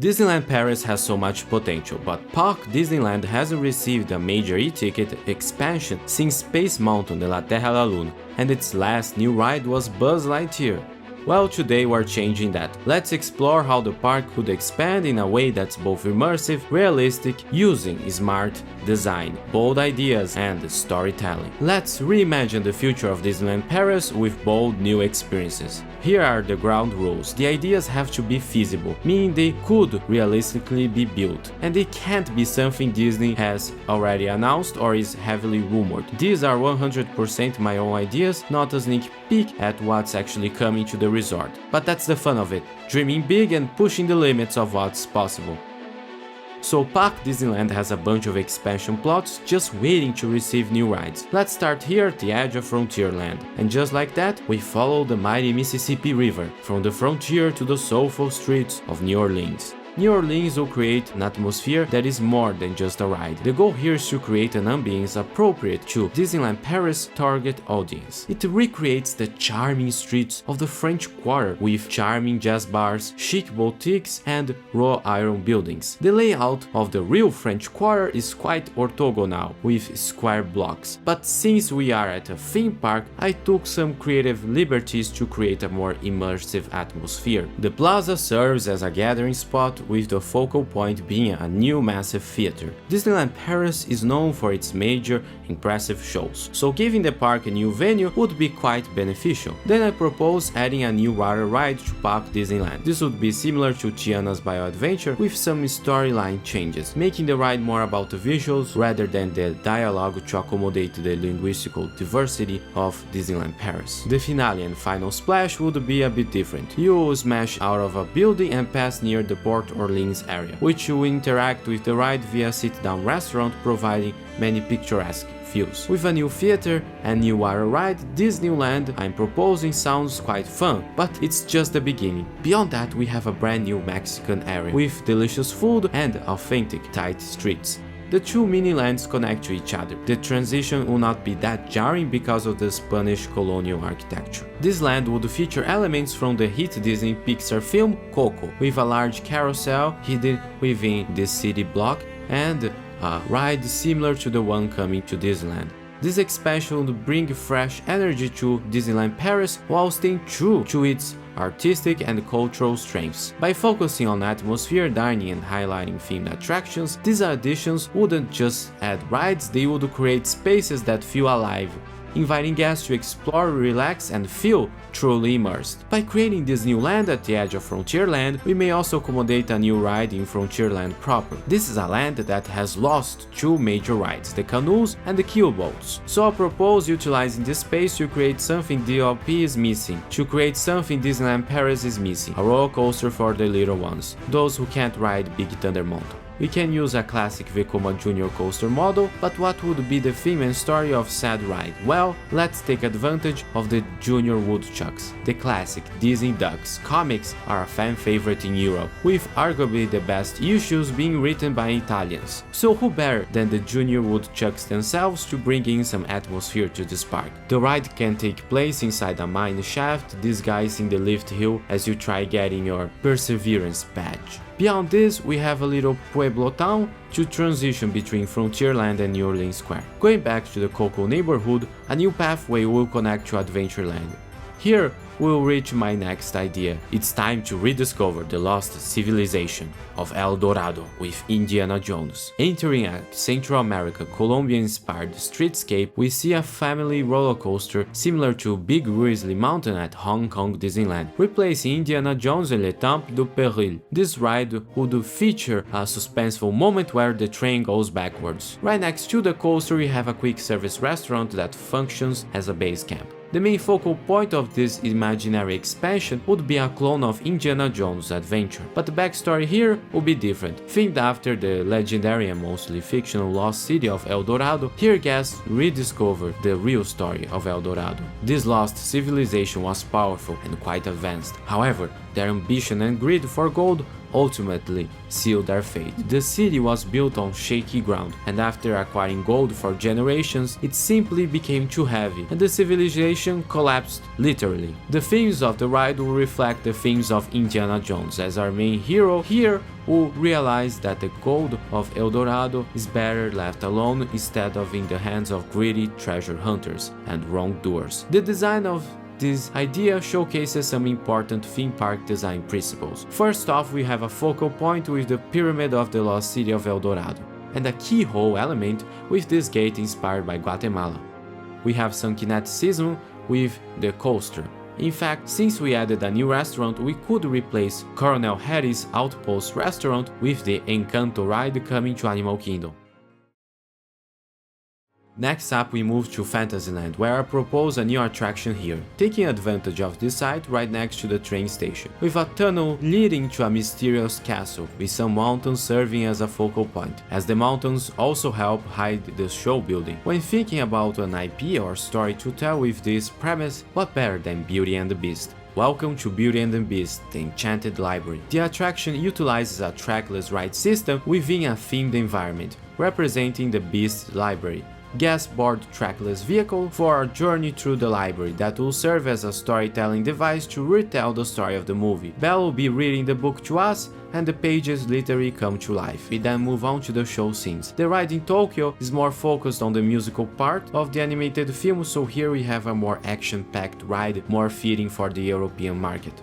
Disneyland Paris has so much potential, but Parc Disneyland hasn't received a major e-ticket expansion since Space Mountain de la Terra la Luna, and its last new ride was Buzz Lightyear. Well, today we're changing that. Let's explore how the park could expand in a way that's both immersive, realistic, using smart design, bold ideas, and storytelling. Let's reimagine the future of Disneyland Paris with bold new experiences. Here are the ground rules. The ideas have to be feasible, meaning they could realistically be built, and they can't be something Disney has already announced or is heavily rumored. These are 100% my own ideas, not a sneak peek at what's actually coming to the resort. But that's the fun of it, dreaming big and pushing the limits of what's possible. So Parc Disneyland has a bunch of expansion plots just waiting to receive new rides. Let's start here at the edge of Frontierland. And just like that, we follow the mighty Mississippi River, from the frontier to the soulful streets of New Orleans. New Orleans will create an atmosphere that is more than just a ride. The goal here is to create an ambience appropriate to Disneyland Paris' target audience. It recreates the charming streets of the French Quarter with charming jazz bars, chic boutiques, and raw iron buildings. The layout of the real French Quarter is quite orthogonal, with square blocks. But since we are at a theme park, I took some creative liberties to create a more immersive atmosphere. The plaza serves as a gathering spot, with the focal point being a new massive theater. Disneyland Paris is known for its major, impressive shows, so giving the park a new venue would be quite beneficial. Then I propose adding a new water ride to Parc Disneyland. This would be similar to Tiana's Bio Adventure with some storyline changes, making the ride more about the visuals rather than the dialogue to accommodate the linguistical diversity of Disneyland Paris. The finale and final splash would be a bit different. You will smash out of a building and pass near the Port Orleans area, which will interact with the ride via sit-down restaurant, providing many picturesque views. With a new theater and new water ride, this new land I'm proposing sounds quite fun, but it's just the beginning. Beyond that, we have a brand new Mexican area with delicious food and authentic tight streets. The two mini-lands connect to each other. The transition will not be that jarring because of the Spanish colonial architecture. This land would feature elements from the hit Disney Pixar film Coco, with a large carousel hidden within the city block and a ride similar to the one coming to Disneyland. This expansion would bring fresh energy to Disneyland Paris while staying true to its artistic and cultural strengths. By focusing on atmosphere, dining, and highlighting themed attractions, these additions wouldn't just add rides, they would create spaces that feel alive, inviting guests to explore, relax, and feel truly immersed. By creating this new land at the edge of Frontierland, we may also accommodate a new ride in Frontierland proper. This is a land that has lost two major rides, the canoes and the keelboats. So I propose utilizing this space to create something DLP is missing, to create something Disneyland Paris is missing, a roller coaster for the little ones, those who can't ride Big Thunder Mountain. We can use a classic Vekoma Junior coaster model, but what would be the theme and story of said ride? Well, let's take advantage of the Junior Woodchucks. The classic Disney Ducks comics are a fan favorite in Europe, with arguably the best issues being written by Italians. So who better than the Junior Woodchucks themselves to bring in some atmosphere to this park? The ride can take place inside a mine shaft, disguising the lift hill as you try getting your Perseverance badge. Beyond this, we have a little Pueblo town to transition between Frontierland and New Orleans Square. Going back to the Coco neighborhood, a new pathway will connect to Adventureland. Here, we'll reach my next idea. It's time to rediscover the lost civilization of El Dorado with Indiana Jones. Entering a Central America Colombian-inspired streetscape, we see a family roller coaster similar to Big Grizzly Mountain at Hong Kong Disneyland, replacing Indiana Jones and Le Temple du Péril. This ride would feature a suspenseful moment where the train goes backwards. Right next to the coaster, we have a quick service restaurant that functions as a base camp. The main focal point of this imaginary expansion would be a clone of Indiana Jones' adventure, but the backstory here would be different. Themed after the legendary and mostly fictional lost city of El Dorado, here guests rediscover the real story of El Dorado. This lost civilization was powerful and quite advanced. However, their ambition and greed for gold ultimately sealed their fate. The city was built on shaky ground, and after acquiring gold for generations, it simply became too heavy, and the civilization collapsed literally. The themes of the ride will reflect the themes of Indiana Jones, as our main hero here will realize that the gold of El Dorado is better left alone instead of in the hands of greedy treasure hunters and wrongdoers. The design of this idea showcases some important theme park design principles. First off, we have a focal point with the Pyramid of the Lost City of El Dorado, and a keyhole element with this gate inspired by Guatemala. We have some kineticism with the coaster. In fact, since we added a new restaurant, we could replace Colonel Harry's Outpost restaurant with the Encanto ride coming to Animal Kingdom. Next up, we move to Fantasyland, where I propose a new attraction here, taking advantage of this site right next to the train station, with a tunnel leading to a mysterious castle, with some mountains serving as a focal point, as the mountains also help hide the show building. When thinking about an IP or story to tell with this premise, what better than Beauty and the Beast? Welcome to Beauty and the Beast, the Enchanted Library. The attraction utilizes a trackless ride system within a themed environment, representing the Beast's library. Guests board trackless vehicle for a journey through the library that will serve as a storytelling device to retell the story of the movie. Belle will be reading the book to us, and the pages literally come to life. We then move on to the show scenes. The ride in Tokyo is more focused on the musical part of the animated film, so here we have a more action-packed ride, more fitting for the European market.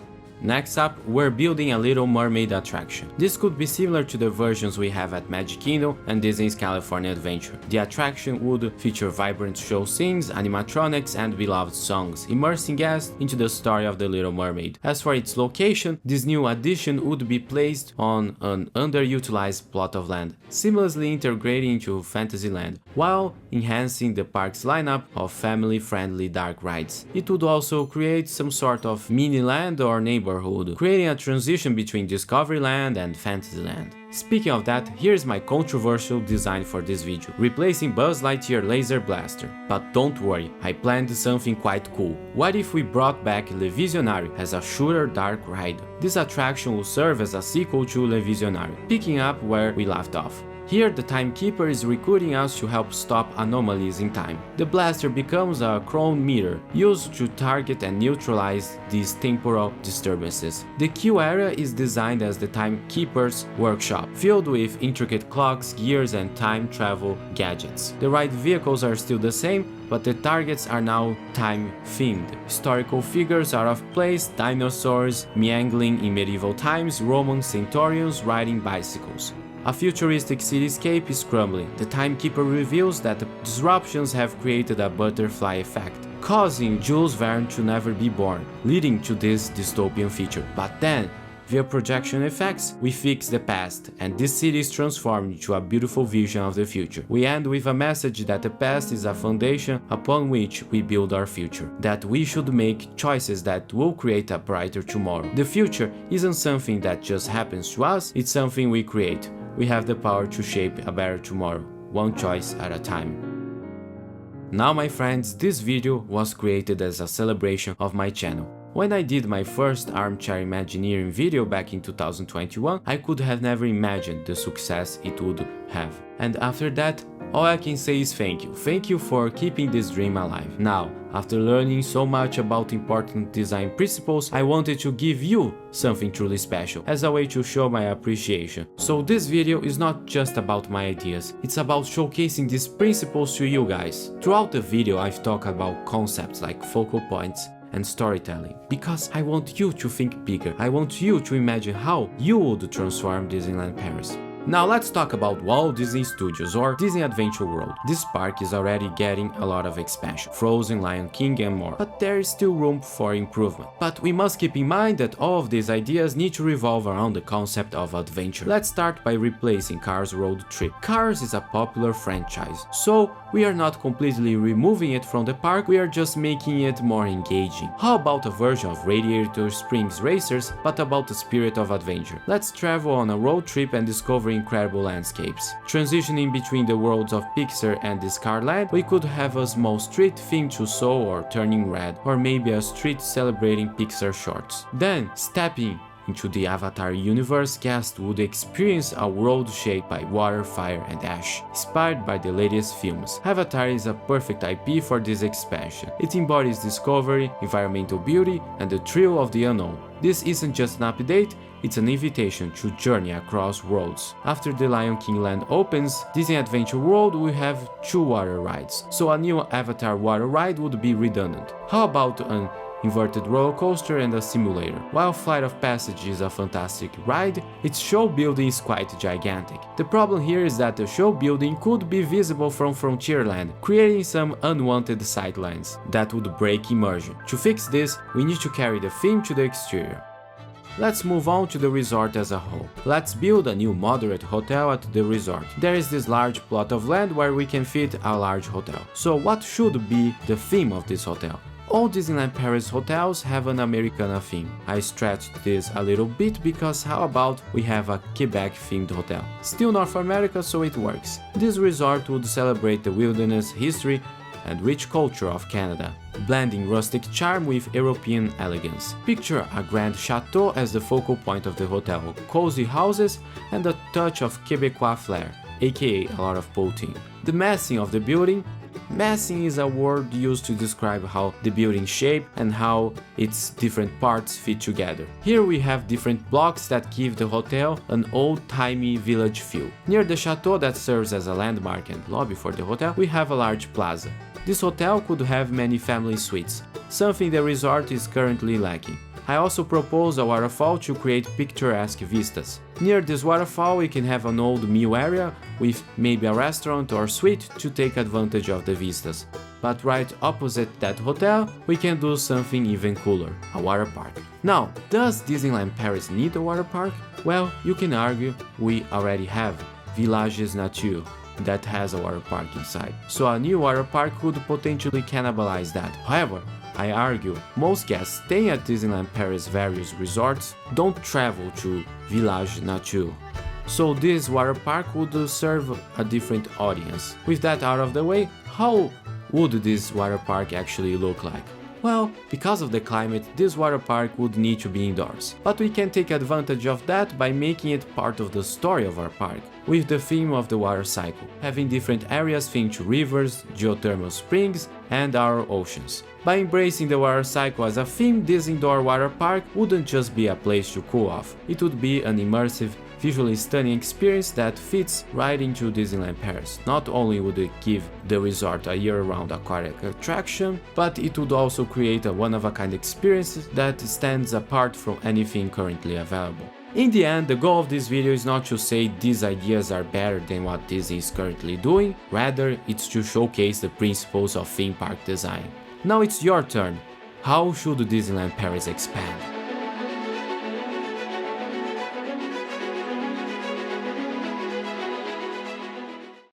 Next up, we're building a Little Mermaid attraction. This could be similar to the versions we have at Magic Kingdom and Disney's California Adventure. The attraction would feature vibrant show scenes, animatronics, and beloved songs, immersing guests into the story of the Little Mermaid. As for its location, this new addition would be placed on an underutilized plot of land, seamlessly integrating into Fantasyland, while enhancing the park's lineup of family-friendly dark rides. It would also create some sort of mini-land or neighborhood, creating a transition between Discoveryland and Fantasyland. Speaking of that, here's my controversial design for this video, replacing Buzz Lightyear Laser Blaster. But don't worry, I planned something quite cool. What if we brought back Le Visionary as a shooter dark ride? This attraction will serve as a sequel to Le Visionary, picking up where we left off. Here, the timekeeper is recruiting us to help stop anomalies in time. The blaster becomes a chrono meter, used to target and neutralize these temporal disturbances. The queue area is designed as the timekeeper's workshop, filled with intricate clocks, gears, and time travel gadgets. The ride vehicles are still the same, but the targets are now time-themed. Historical figures are of place, dinosaurs meandering in medieval times, Roman centurions riding bicycles. A futuristic cityscape is crumbling. The timekeeper reveals that the disruptions have created a butterfly effect, causing Jules Verne to never be born, leading to this dystopian future. But then, via projection effects, we fix the past, and this city is transformed into a beautiful vision of the future. We end with a message that the past is a foundation upon which we build our future, that we should make choices that will create a brighter tomorrow. The future isn't something that just happens to us, it's something we create. We have the power to shape a better tomorrow, one choice at a time. Now my friends, this video was created as a celebration of my channel. When I did my first armchair Imagineering video back in 2021, I could have never imagined the success it would have. And after that, all I can say is thank you. Thank you for keeping this dream alive. Now, after learning so much about important design principles, I wanted to give you something truly special, as a way to show my appreciation. So this video is not just about my ideas, it's about showcasing these principles to you guys. Throughout the video, I've talked about concepts like focal points and storytelling, because I want you to think bigger. I want you to imagine how you would transform Disneyland Paris. Now let's talk about Walt Disney Studios or Disney Adventure World. This park is already getting a lot of expansion, Frozen, Lion King and more, but there is still room for improvement. But we must keep in mind that all of these ideas need to revolve around the concept of adventure. Let's start by replacing Cars Road Trip. Cars is a popular franchise, so we are not completely removing it from the park, we are just making it more engaging. How about a version of Radiator Springs Racers, but about the spirit of adventure? Let's travel on a road trip and discover incredible landscapes. Transitioning between the worlds of Pixar and Discoveryland, we could have a small street themed to Soul or Turning Red, or maybe a street celebrating Pixar shorts. Then, stepping into the Avatar universe, guests would experience a world shaped by water, fire, and ash, inspired by the latest films. Avatar is a perfect IP for this expansion. It embodies discovery, environmental beauty, and the thrill of the unknown. This isn't just an update, it's an invitation to journey across worlds. After the Lion King Land opens, Disney Adventure World will have 2 water rides, so a new Avatar water ride would be redundant. How about an inverted roller coaster and a simulator? While Flight of Passage is a fantastic ride, its show building is quite gigantic. The problem here is that the show building could be visible from Frontierland, creating some unwanted sightlines that would break immersion. To fix this, we need to carry the theme to the exterior. Let's move on to the resort as a whole. Let's build a new moderate hotel at the resort. There is this large plot of land where we can fit a large hotel. So what should be the theme of this hotel? All Disneyland Paris hotels have an Americana theme. I stretched this a little bit because how about we have a Quebec themed hotel? Still North America, so it works. This resort would celebrate the wilderness, history, and rich culture of Canada, blending rustic charm with European elegance. Picture a grand chateau as the focal point of the hotel, cozy houses, and a touch of Quebecois flair, aka a lot of boating. The massing of the building. Massing is a word used to describe how the building shape and how its different parts fit together. Here we have different blocks that give the hotel an old-timey village feel. Near the chateau that serves as a landmark and lobby for the hotel, we have a large plaza. This hotel could have many family suites, something the resort is currently lacking. I also propose a waterfall to create picturesque vistas. Near this waterfall we can have an old meal area with maybe a restaurant or suite to take advantage of the vistas. But right opposite that hotel we can do something even cooler, a water park. Now, does Disneyland Paris need a water park? Well, you can argue we already have Villages Nature that has a water park inside, so a new water park could potentially cannibalize that. However, I argue most guests staying at Disneyland Paris' various resorts don't travel to Village Nature, so this water park would serve a different audience. With that out of the way, how would this water park actually look like? Well, because of the climate, this water park would need to be indoors, but we can take advantage of that by making it part of the story of our park, with the theme of the water cycle, having different areas themed to rivers, geothermal springs, and our oceans. By embracing the water cycle as a theme, this indoor water park wouldn't just be a place to cool off, it would be an immersive, visually stunning experience that fits right into Disneyland Paris. Not only would it give the resort a year-round aquatic attraction, but it would also create a one-of-a-kind experience that stands apart from anything currently available. In the end, the goal of this video is not to say these ideas are better than what Disney is currently doing, rather it's to showcase the principles of theme park design. Now it's your turn. How should Disneyland Paris expand?